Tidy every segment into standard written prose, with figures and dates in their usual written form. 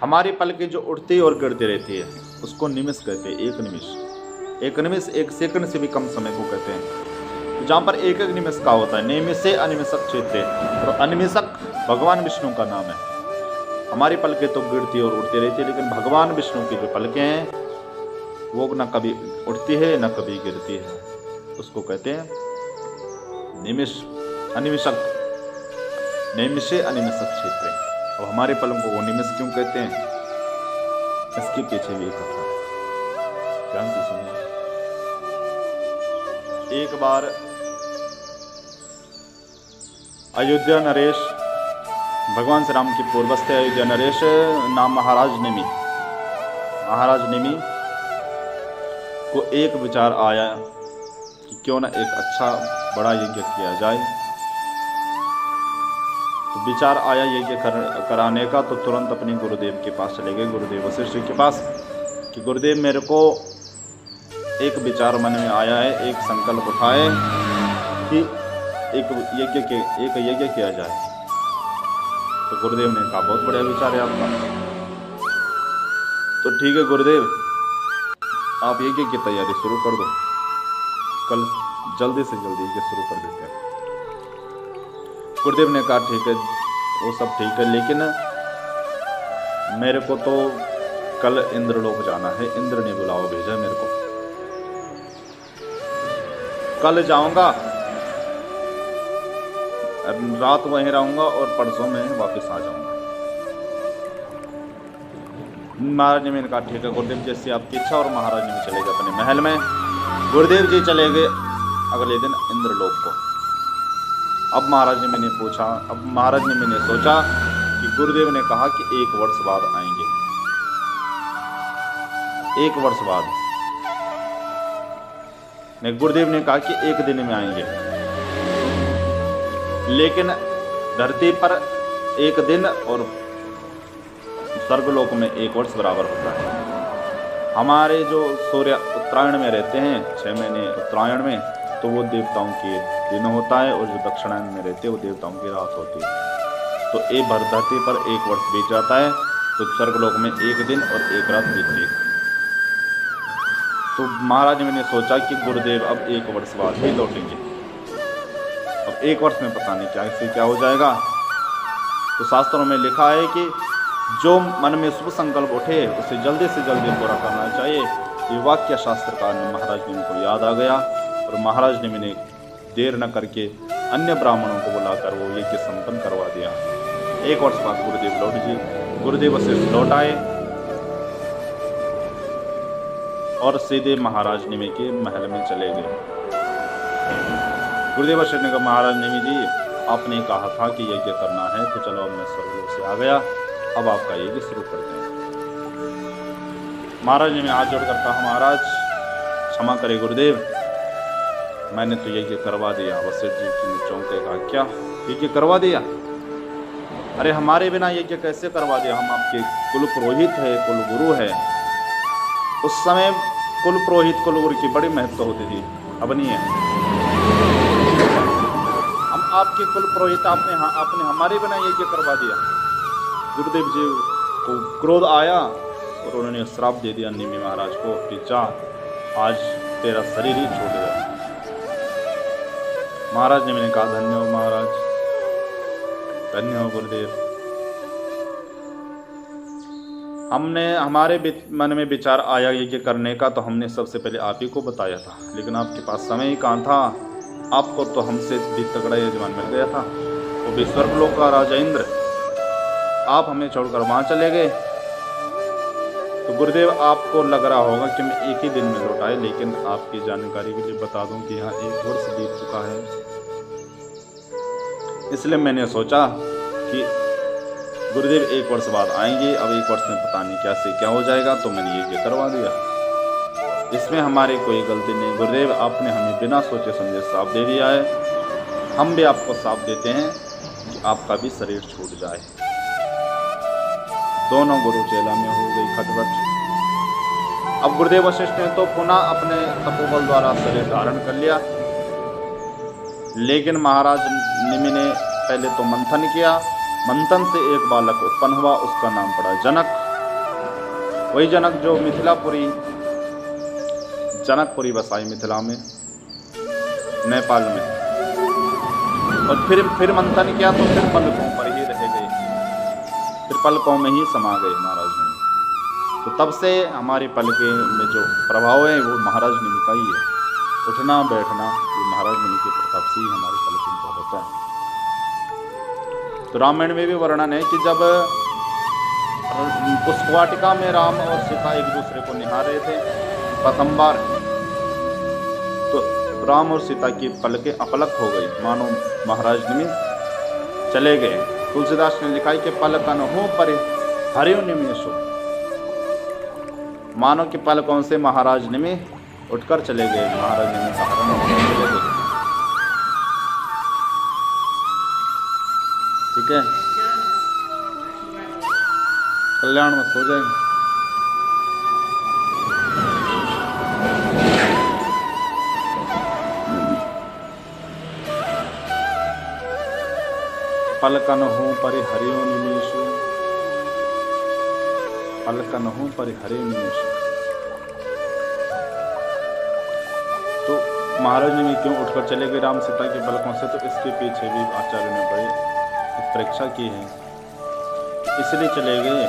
हमारी पलकें जो उठती और गिरती रहती है उसको निमिष कहते हैं। एक निमिष, एक निमिष एक सेकंड से भी कम समय को कहते हैं। तो जहाँ पर एक एक निमिष का होता है, निमिषे अनिमिषक क्षेत्रे, और अनिमिषक भगवान विष्णु का नाम है। हमारी पलकें तो गिरती और उठती रहती है, लेकिन भगवान विष्णु की जो पलकें हैं वो न कभी उठती है न कभी गिरती है, उसको कहते हैं निमिष अनिमिषक, निमिषे अनिमिषक क्षेत्र। और हमारे पलकों को निमिष क्यों कहते हैं, इसके पीछे भी एक कथा है, ध्यान से सुनिए। एक बार अयोध्या नरेश, भगवान श्री राम की पूर्वज थे अयोध्या नरेश, नाम महाराज निमि। महाराज निमि को एक विचार आया कि क्यों ना एक अच्छा बड़ा यज्ञ किया जाए। तो विचार आया यज्ञ कराने का, तो तुरंत अपने गुरुदेव के पास चले गए, गुरुदेव वशिष्ठ के पास, कि गुरुदेव मेरे को एक विचार मन में आया है, एक संकल्प उठाए कि एक यज्ञ किया जाए। तो गुरुदेव ने कहा बहुत बढ़िया विचार है आपका, तो ठीक है गुरुदेव आप यज्ञ की तैयारी शुरू कर दो, कल जल्दी से जल्दी यज्ञ शुरू कर देते हैं। गुरुदेव ने कहा ठीक है वो सब ठीक है, लेकिन मेरे को तो कल इंद्रलोक जाना है, इंद्र ने बुलावा भेजा मेरे को, कल जाऊंगा, रात वहीं रहूंगा और परसों में वापस आ जाऊंगा। महाराज ने मैंने कहा ठीक है गुरुदेव जैसी आपकी इच्छा, और महाराज ने चले गए अपने महल में। गुरुदेव जी चले गए अगले दिन इंद्रलोक को। अब महाराज ने मैंने पूछा, अब महाराज ने मैंने सोचा कि गुरुदेव ने कहा कि 1 वर्ष बाद आएंगे, 1 वर्ष बाद, नहीं गुरुदेव ने कहा कि 1 दिन में आएंगे, लेकिन धरती पर 1 दिन और स्वर्गलोक में 1 वर्ष बराबर होता है। हमारे जो सूर्य उत्तरायण में रहते हैं 6 महीने उत्तरायण में, तो वो देवताओं के दिन होता है, और जो दक्षिणायन में रहते हैं वो देवताओं की रात होती है। तो एक भर धरती पर 1 वर्ष बीत जाता है, तो स्वर्गलोक में 1 दिन और 1 रात बीतती है। तो महाराज मैंने सोचा कि गुरुदेव अब 1 वर्ष बाद ही लौटेंगे, अब 1 वर्ष में पता नहीं क्या इससे क्या हो जाएगा। तो शास्त्रों में लिखा है कि जो मन में शुभ संकल्प उठे उसे जल्दी से जल्दी पूरा करना चाहिए। ये वाक्य शास्त्रकार ने महाराज जी को याद आ गया, और महाराज ने मैंने देर न करके अन्य ब्राह्मणों को बुलाकर वो यज्ञ संपन्न करवा दिया। 1 वर्ष बाद गुरुदेव वशिष्ठ लौट आए और सीधे महाराज निमि के महल में चले गए। गुरुदेव वशिष्ठ ने कहा महाराज निमि जी आपने कहा था कि यज्ञ करना है, तो चलो अब मैं स्वर्गलोक से आ गया, अब आपका यज्ञ शुरू करते हैं। महाराज ने हाथ जोड़कर कहा महाराज क्षमा करे गुरुदेव, मैंने तो यज्ञ करवा दिया। वशिष्ठ जी ने चौंके कहा क्या यज्ञ करवा दिया? अरे हमारे बिना यज्ञ कैसे करवा दिया, हम आपके कुल पुरोहित है, कुल गुरु है। उस समय कुल पुरोहित कुल गुरु की बड़ी महत्व होती थी, अब नहीं है। हम आपके कुल पुरोहित, आपने हमारे बिना यज्ञ करवा दिया। गुरुदेव जी को क्रोध आया और उन्होंने श्राप दे दिया निमि महाराज को कि जा आज तेरा शरीर ही छूट गया। महाराज ने मैंने कहा धन्य हो महाराज, धन्य हो गुरुदेव। हमारे मन में विचार आया यज्ञ करने का, तो हमने सबसे पहले आप ही को बताया था, लेकिन आपके पास समय ही कहाँ था। आपको तो हमसे भी तगड़ा यजमान मिल गया था, वो भी स्वर्गलोक का राजा इंद्र। आप हमें छोड़कर वहां चले गए। तो गुरुदेव आपको लग रहा होगा कि मैं 1 ही दिन में लौट आए, लेकिन आपकी जानकारी के लिए बता दूं कि यहाँ 1 वर्ष बीत चुका है। इसलिए मैंने सोचा कि गुरुदेव 1 वर्ष बाद आएंगे, अब 1 वर्ष में पता नहीं क्या से क्या हो जाएगा, तो मैंने ये करवा दिया। इसमें हमारी कोई गलती नहीं गुरुदेव, आपने हमें बिना सोचे समझे साफ दे दिया है। हम भी आपको साफ देते हैं कि आपका भी शरीर छूट जाए। दोनों गुरु चेला में हो गई खटपट। अब गुरुदेव वशिष्ठ ने तो पुनः अपने तपोबल द्वारा शरीर धारण कर लिया, लेकिन महाराज निमि ने पहले तो मंथन किया। मंथन से एक बालक उत्पन्न हुआ, उसका नाम पड़ा जनक। वही जनक जो मिथिलापुरी जनकपुरी बसाई मिथिला में, नेपाल में, और फिर मंथन किया तो फिर पलकों पर ही रह गए, फिर पलकों में ही समा गए महाराज ने। तो तब से हमारे पलके में जो प्रभाव है वो महाराज ने का ही है। उठना बैठना ये महाराज मुनि के प्रताप से ही हमारे पलकों पर होता है। तो रामायण में भी वर्णन है कि जब पुष्पवाटिका में राम और सीता एक दूसरे को निहार रहे थे प्रथम बार, तो राम और सीता की पलकें अपलक हो गई, मानो महाराज निमित्त चले गए। तुलसीदास ने लिखा है कि पलकन हो परे हरियो निमेषो, मानो कि पलकों से महाराज निमित्त उठकर चले गए, महाराज निमित्त हरण होकर चले गए। ठीक है, कल्याण में सो जाएंगे। पलकन हो परि हरियो निमेषु, पलकन हो परि हरियो निमेषु। तो महाराज ने क्यों उठकर चले गए राम सीता के पलकों से, तो इसके पीछे भी आचार्य ने बड़ी परीक्षा की है। इसलिए चले गए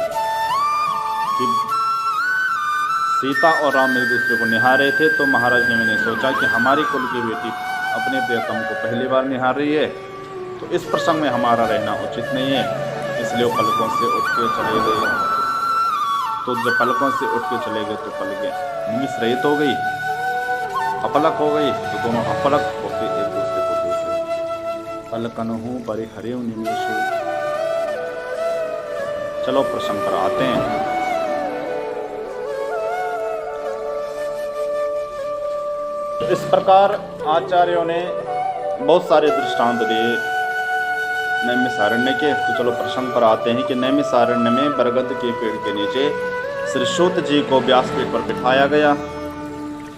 कि सीता और राम एक दूसरे को निहार रहे थे, तो महाराज ने मैंने सोचा कि हमारी कुल की बेटी अपने प्रियतम को पहली बार निहार रही है, तो इस प्रसंग में हमारा रहना उचित नहीं है, इसलिए वो पलकों से उठ के चले गए। तो जब पलकों से उठ के चले गए तो पलकें निमिष रहित हो गई, अपलक हो गई, तो दोनों अपलक होकर एक दूसरे को देख रहे। पलकन हूँ परि हरियो निमेषु। चलो प्रसंग पर आते हैं। तो इस प्रकार आचार्यों ने बहुत सारे दृष्टांत दिए नैमिषारण्य के। तो चलो प्रसंग पर आते हैं कि नैमिषारण्य में बरगद के पेड़ के नीचे श्री सूत जी को व्यासपीठ पर बिठाया गया।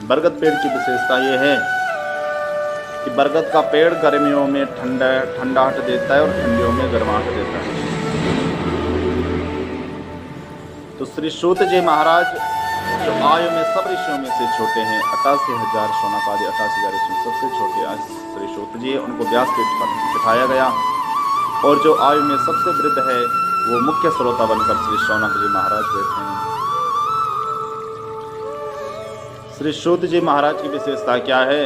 बरगद पेड़ की विशेषता यह है कि बरगद का पेड़ गर्मियों में ठंडाहट देता है और ठंडियों में गर्माहट देता है। तो श्री सूत जी महाराज जो आयु में सब ऋषियों में से छोटे हैं, 88,000 शौनक आदि 88,000 ऋषियों सबसे छोटे आज श्री सूत जी, उनको व्यासपीठ पर बिठाया गया। और जो आयु में सबसे वृद्ध है वो मुख्य श्रोता बनकर श्री शौनक जी महाराज बैठे हैं। श्री सूत जी महाराज की विशेषता क्या है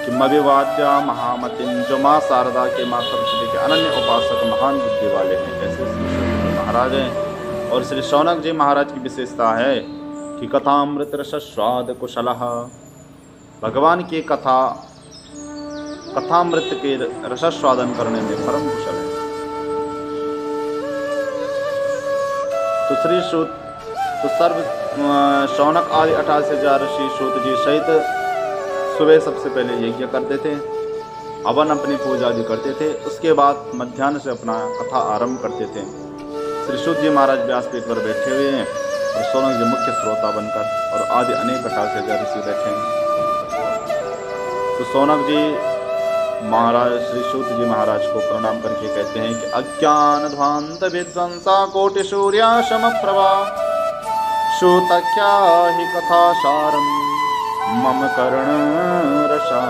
कि मविवाद्या महामतिन, जो माँ शारदा के माँ सरस्वती के अनन्य उपासक महान बुद्धि वाले हैं, ऐसे श्री सूत जी महाराज हैं। और श्री शौनक जी महाराज की विशेषता है कि कथामृत रसस्वाद कुशलः, भगवान की कथामृत के रसस्वादन करने में परम कुशल है। तो श्री सूत तो सर्व शौनक आदि 88,000 ऋषि सूत जी सहित सुबह सबसे पहले यज्ञ करते थे, हवन अपनी पूजा आदि करते थे, उसके बाद मध्याह्न से अपना कथा आरंभ करते थे। श्री सूत जी महाराज व्यासपीठ पर बैठे हुए हैं और शौनक जी मुख्य श्रोता बनकर, और आदि अनेक 88,000 ऋषि बैठे हैं। तो शौनक जी महाराज श्री सूत जी महाराज को प्रणाम करके कहते हैं कि अज्ञान ध्वांत विध्वंसा कोटि सूर्या शम प्रभा, सूतख्या हि कथा सारम मम कर्ण रसा।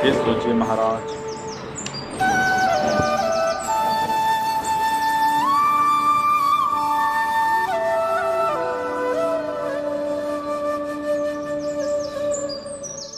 हे सूत जी महाराज,